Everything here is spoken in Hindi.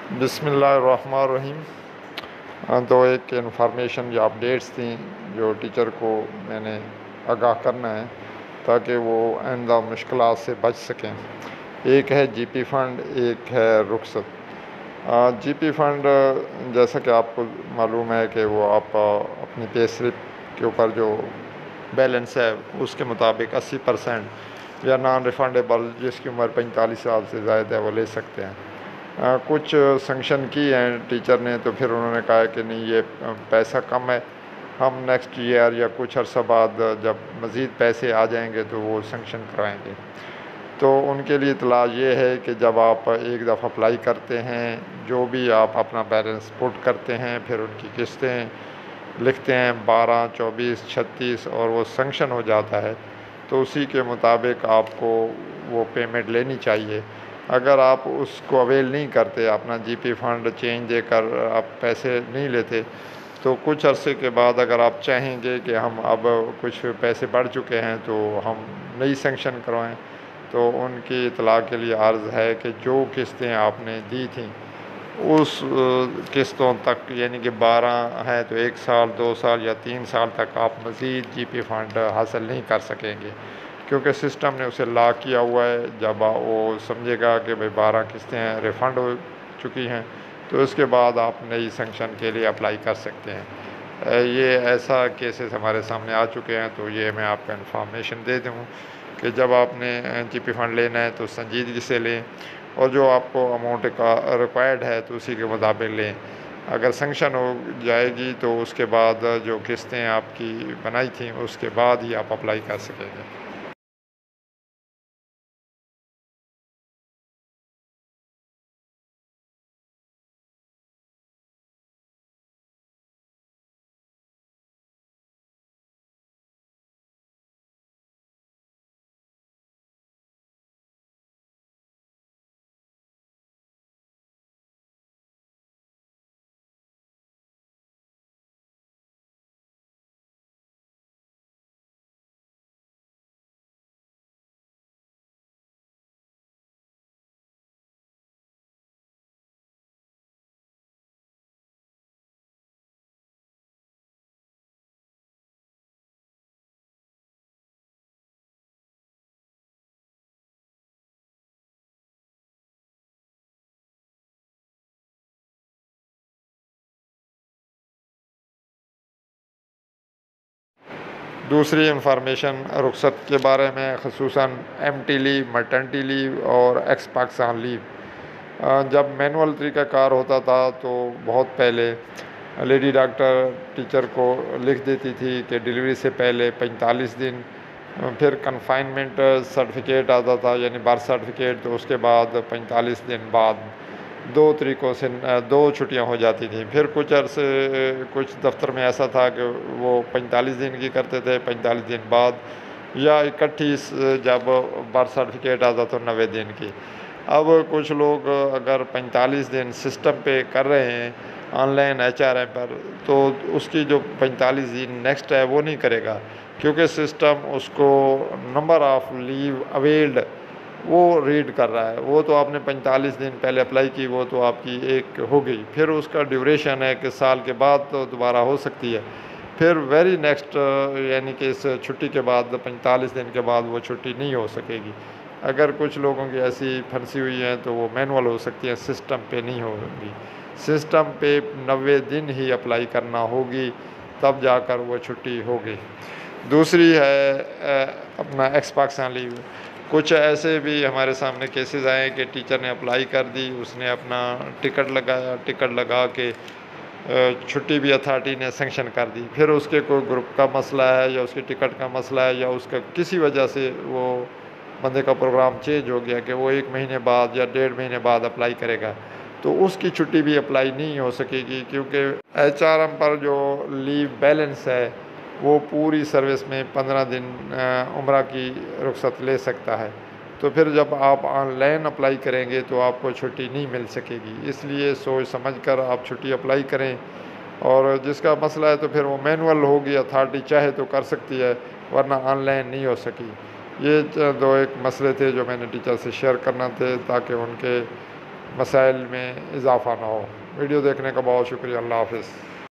बिस्मिल्लाहिर्रहमानिर्रहीम। तो एक इन्फॉर्मेशन या अपडेट्स थी जो टीचर को मैंने आगाह करना है ताकि वो आइंदा मुश्किलात से बच सकें। एक है जीपी फ़ंड, एक है रुखसत। जीपी फ़ंड जैसा कि आपको मालूम है कि वो आप अपनी पे स्लिप के ऊपर जो बैलेंस है उसके मुताबिक 80% या नॉन रिफंडेबल, जिसकी उम्र 45 साल से ज़्यादा है वो ले सकते हैं। कुछ सैंक्शन की हैं टीचर ने, तो फिर उन्होंने कहा कि नहीं, ये पैसा कम है, हम नेक्स्ट ईयर या कुछ अर्सा बाद जब मज़ीद पैसे आ जाएंगे तो वो सैंक्शन कराएंगे। तो उनके लिए इतला ये है कि जब आप एक दफ़ा अप्लाई करते हैं, जो भी आप अपना बैलेंस पुट करते हैं, फिर उनकी किस्तें लिखते हैं 12, 24, 36 और वो सैंक्शन हो जाता है, तो उसी के मुताबिक आपको वो पेमेंट लेनी चाहिए। अगर आप उसको अवेल नहीं करते, अपना जीपी फ़ंड चेंज देकर आप पैसे नहीं लेते, तो कुछ अरसे के बाद अगर आप चाहेंगे कि हम अब कुछ पैसे बढ़ चुके हैं तो हम नई सैंक्शन करवाएं, तो उनकी इतला के लिए अर्ज़ है कि जो किस्तें आपने दी थी उस किस्तों तक, यानी कि 12 है तो 1 साल, 2 साल या 3 साल तक आप मज़ीद जीपी फ़ंड हासिल नहीं कर सकेंगे, क्योंकि सिस्टम ने उसे लॉक किया हुआ है। जब वो समझेगा कि भाई 12 किस्तें रिफ़ंड हो चुकी हैं, तो उसके बाद आप नई सैंक्शन के लिए अप्लाई कर सकते हैं। ये ऐसा केसेस हमारे सामने आ चुके हैं, तो ये मैं आपको इन्फॉर्मेशन दे दूँ कि जब आपने जीपी फ़ंड लेना है तो संजीदगी से लें, और जो आपको अमाउंट का रिक्वायर्ड है तो उसी के मुताबिक लें। अगर सैंक्शन हो जाएगी तो उसके बाद जो किस्तें आपकी बनाई थी उसके बाद ही आप अप्लाई कर सकेंगे। दूसरी इंफॉर्मेशन रुखसत के बारे में, ख़ुसूसन एमटी लीव, मटर्निटी लीव और एक्स पाकिस्तान लीव। जब मैनुअल तरीक़ाकार होता था तो बहुत पहले लेडी डॉक्टर टीचर को लिख देती थी कि डिलीवरी से पहले 45 दिन, फिर कन्फाइनमेंट सर्टिफिकेट आता था यानी बर्थ सर्टिफिकेट, तो उसके बाद 45 दिन बाद दो तरीक़ों से 2 छुट्टियां हो जाती थी। फिर कुछ अरसे कुछ दफ्तर में ऐसा था कि वो 45 दिन की करते थे, 45 दिन बाद, या इकट्ठी जब बर्थ सर्टिफिकेट आता तो 90 दिन की। अब कुछ लोग अगर 45 दिन सिस्टम पे कर रहे हैं ऑनलाइन एचआरएम पर, तो उसकी जो 45 दिन नेक्स्ट है वो नहीं करेगा, क्योंकि सिस्टम उसको नंबर ऑफ़ लीव अवेल्ड वो रीड कर रहा है। वो तो आपने 45 दिन पहले अप्लाई की, वो तो आपकी एक हो गई, फिर उसका ड्यूरेशन है कि साल के बाद तो दोबारा हो सकती है। फिर वेरी नेक्स्ट यानी कि इस छुट्टी के बाद 45 दिन के बाद वो छुट्टी नहीं हो सकेगी। अगर कुछ लोगों की ऐसी फंसी हुई हैं तो वो मैनुअल हो सकती हैं, सिस्टम पे नहीं होगी। सिस्टम पे 90 दिन ही अप्लाई करना होगी, तब जाकर वो छुट्टी होगी। दूसरी है अपना एक्स पाकिस्तान लीव। कुछ ऐसे भी हमारे सामने केसेस आए कि टीचर ने अप्लाई कर दी, उसने अपना टिकट लगाया, टिकट लगा के छुट्टी भी अथॉरिटी ने सेंक्शन कर दी, फिर उसके कोई ग्रुप का मसला है या उसके टिकट का मसला है या उसका किसी वजह से वो बंदे का प्रोग्राम चेंज हो गया कि वो 1 महीने बाद या 1.5 महीने बाद अप्लाई करेगा, तो उसकी छुट्टी भी अप्लाई नहीं हो सकेगी, क्योंकि एचआरएम पर जो लीव बैलेंस है वो पूरी सर्विस में 15 दिन उम्रा की रुख्सत ले सकता है। तो फिर जब आप ऑनलाइन अप्लाई करेंगे तो आपको छुट्टी नहीं मिल सकेगी। इसलिए सोच समझ कर आप छुट्टी अप्लाई करें, और जिसका मसला है तो फिर वो मैनुअल होगी, अथॉरिटी चाहे तो कर सकती है, वरना ऑनलाइन नहीं हो सकी। ये 2 एक मसले थे जो मैंने टीचर से शेयर करना थे, ताकि उनके मसाइल में इजाफ़ा ना हो। वीडियो देखने का बहुत शुक्रिया। अल्लाह हाफ़िज़।